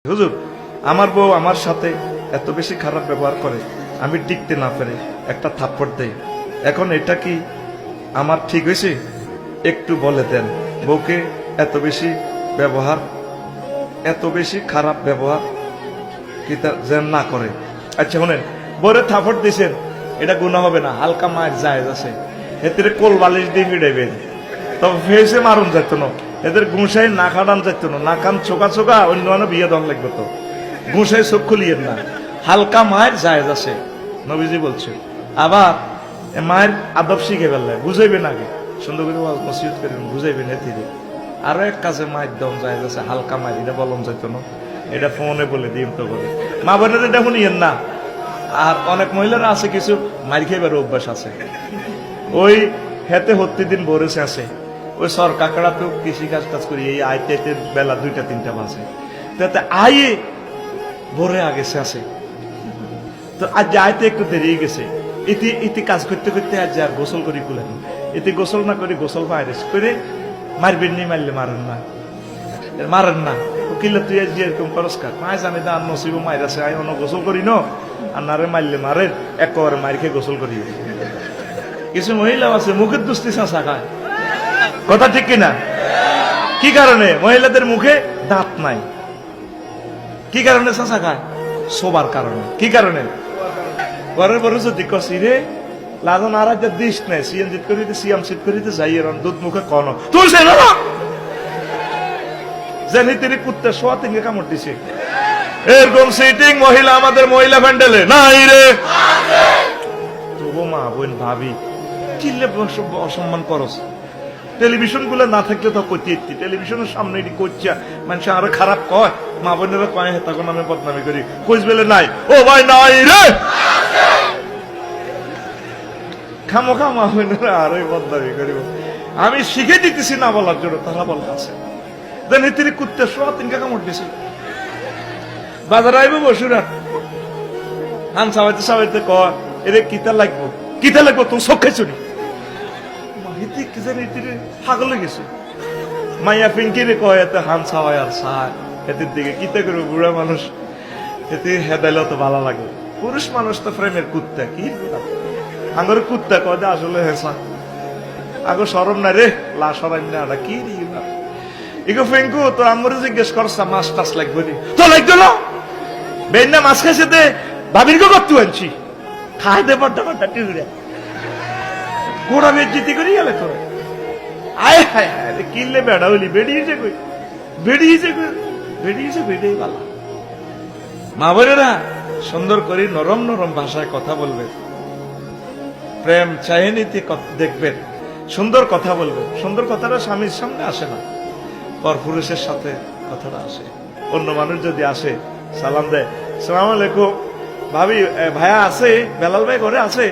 হুজুর, আমার বউ আমার সাথে এত বেশি খারাপ ব্যবহার করে, আমি টিকতে না পেরে একটা থাপ্পড় দেই। এখন এটা কি আমার ঠিক হয়েছে? একটু বলে দেন। বউকে এত বেশি খারাপ ব্যবহার কি যেন না করে। আচ্ছা শোনেন, বউরে থাপ্পড় দিয়েছেন, এটা গুনাহ হবে না, হালকা মায়ের জায়েজ আছে। এতে কোল বালিশ দিয়ে মিটাইবেন, তবে ফেসে মারুন যেত না, এদের গুঁসাই না খাটান যেত না, না কান চোকা চোকা অন্য বিয়ে দন লাগবে তো, গুঁসাই চোখ খুলিয়েন না, হালকা মায়ের জায়েজ আছে নবীজি বলছে। আবার মায়ের আদব শিখে ফেললে বুঝাইবেন, আগে সুন্দর করে নসিহত করবেন, বুঝাইবেন। এতে আরো এক কাজে মায়ের দম জায়েজ আছে, হালকা মায়ের, এটা বলন যেত না, এটা ফোনে বলে দিন তো করে মা বোনের, এটা শুনিয়েন না। আর অনেক মহিলারা আছে কিছু মার খেয়ে অভ্যাস আছে, ওই হেতে হত্তি দিন বরেছে আছে, ওই সর কাকড়া তো কৃষি কাজ টাজ করি, এই আইতে বেলা 2টা-3টা বাজে, তাতে আইয়ে ভোরে আগেছে আছে, তো আজ আইতে একটু দেরি গেছে, ইতি কাজ করতে করতে আজ আর গোসল করি খুলেন, ইতি গোসল না করি, গোসল ভাইরাস করে মারবেন নি, মারলে মারেন না কিলে তুই আজ এরকম করস্কার মায় জানি না, নসিব মায়ের আছে, আই অন্য গোসল করি ন, আর নারে মারলে মারেন, একবারে মার খেয়ে গোসল করি। কিছু মহিলা আছে মুখের দুস্তি চাঁচা খায়, কথা ঠিক কিনা? কি কারণে? মহিলাদের মুখে দাঁত নাই, কি কারণে চাঁচা খায়? শোবার কারণে। কি কারণে? ঘরের বড় যদি কষি রে লাজন আর দিস নাই, সিএনজিত করিতে সিএম সিট করিতে যাই এর দুধ মুখে কন তুই সে না জানি তিনি কুত্তে শোয়া তিনকে কামড় দিছে, এরকম সিটিং মহিলা আমাদের মহিলা প্যান্ডেলে নাই রে। তবু মা বোন ভাবি কিলে অসম্মান করস, টেলিভিশন গুলো না থাকলে তো কইতে, টেলিভিশনের সামনে এটি করছে মানুষ আরো খারাপ কয়, মা বোনেরা কয় হে তখন আমি বদনামি করি, কইস বেলে নাই, ও ভাই নাই রে, খামোখা মা বোনেরা আরোই বদনামি করিব। আমি শিখে দিতেছি না বলার জন্য, তারা বলা আছে দেন তিনি কুত্তে শোয়া তিনকে কামড় দিছে। বাজার আইব বসুরা হান সাবাইতে সাবাইতে কয় এরে কিতা লাগবো তোর চোখে চুরি পাগল গেছে। মাইয়া পিঙ্কিরে কয় এতে হান ছাওয়াই আর ছায়, এতের দিকে কিতা করবো, বুড়া মানুষ এতে হেদাইলেও তো ভালো লাগে। পুরুষ মানুষ তো ফ্রেমের কুত্তা, কি আঙ্গর কুত্তা কয় আসলে হেসা আগো সরম না রে, লা সরাই না কি ইগো ফেঙ্কু তো আমার জিজ্ঞেস করছা মাছ টাছ লাগবে নি, তো লাগতো না বেন মাছ খাইছে দে ভাবির গো করতে আনছি, খাই দে বড্ডা টিউড়ে গোড়া বেজ্জিতি করি গেলে তোর আয় হায় হায় কিনলে বেড়া হইলি, বেড়িয়েছে বেড়ে বালা। মা বোনেরা সুন্দর করে নরম নরম ভাষায় কথা বলবে, প্রেম চাহিনীতি দেখবেন, সুন্দর কথা বলবে। সুন্দর কথাটা স্বামীর সামনে আসে না, পর পুরুষের সাথে কথাটা আসে। অন্য মানুষ যদি আসে সালাম দেয়, সালাম আলাইকুম ভাবি, ভাইয়া আছে, বেলাল ভাই ঘরে আছে,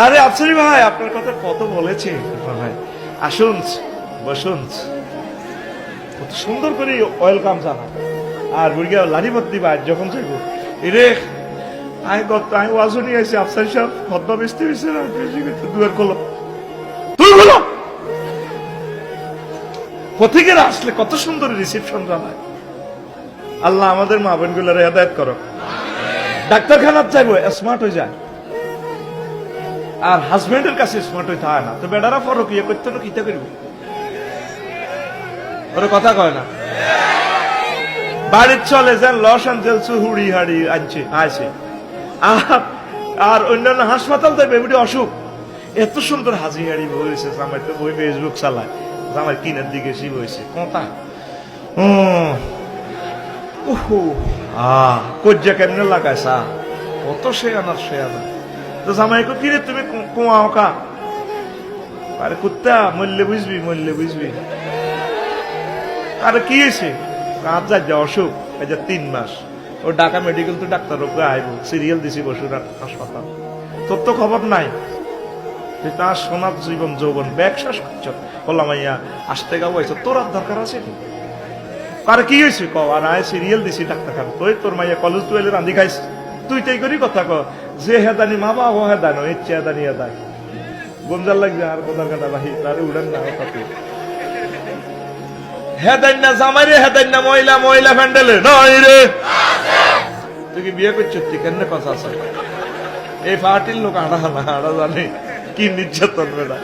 আরে আফসারি ভাই আপনার কথা কত বলেছি, ভাই আসুন বসুন, কত সুন্দর করে ওয়েলকাম জানা। আর বুড়িয়া লাঠিপত্তি ভাই যখন চাইব এরে আমি ওয়াজও নিয়ে আসি, আফসারি সাহেব হদ্দা বেসতে বেসে দুয়ার খোলো, তুই বলো পথিকেরা আসলে কত সুন্দর রিসিপশন জানায়। আল্লাহ আমাদের মা বোন গুলার হেদায়েত করো। ডাক্তারখানার চাইবো স্মার্ট হয়ে যায়, আর হাজবেন্ডের কাছে স্মার্ট হইতে হয় না, তো বেটারা ফরক ইয়ে করতে তো কিতা করব, ওরা কথা কয় না। বাড়ির চলে যান লস অ্যাঞ্জেলস হুড়ি হাড়ি আনছে আর অন্যান্য হাসপাতাল তো বেবি অসুখ, এত সুন্দর হাজি হাড়ি বইছে, জামাই তো বই ফেসবুক চালায়, জামাই কিনের দিকে শিব হয়েছে কথা কজ্জা কেমনে লাগায় সা কত সে আনা তো জামাইকে কিরে তুমি কুয়া ওকা, আরে কুত্তা মরলে বুঝবি আরে কি হয়েছে, কাজ যা অসুখ, এই যে 3 মাস ও ঢাকা মেডিকেল তো ডাক্তার ওকে আইব, সিরিয়াল দিছি বসুরার হাসপাতাল, তোর তো খবর নাই, তার সোনার জীবন যৌবন ব্যবসা করছ, বললাম মাইয়া আসতে গাবো, তোর আর দরকার আছে, আরে কি হয়েছে ক, আর আয় সিরিয়াল দিছি ডাক্তারখানা, তোর মাইয়া কলেজ 12 রান্ধি খাইস, তুই তাই করি কথা ক, যে হেদানি মা বা ও হেদানো ইচ্ছে হেদানি হেদায় গঞ্জাল লাগছে, আর কোথার কাটা বাহি তারে উড়েন না কথা। হেদাইন্না জামাইরে হেদাইন্না মহিলা মহিলা ফ্যান্ডেলে নয় রে তুই কি বিয়ে করছিস তুই কেন কথা আছে এই পার্টির লোক আড়া না আড়া জানে কি নির্যাতন বেড়া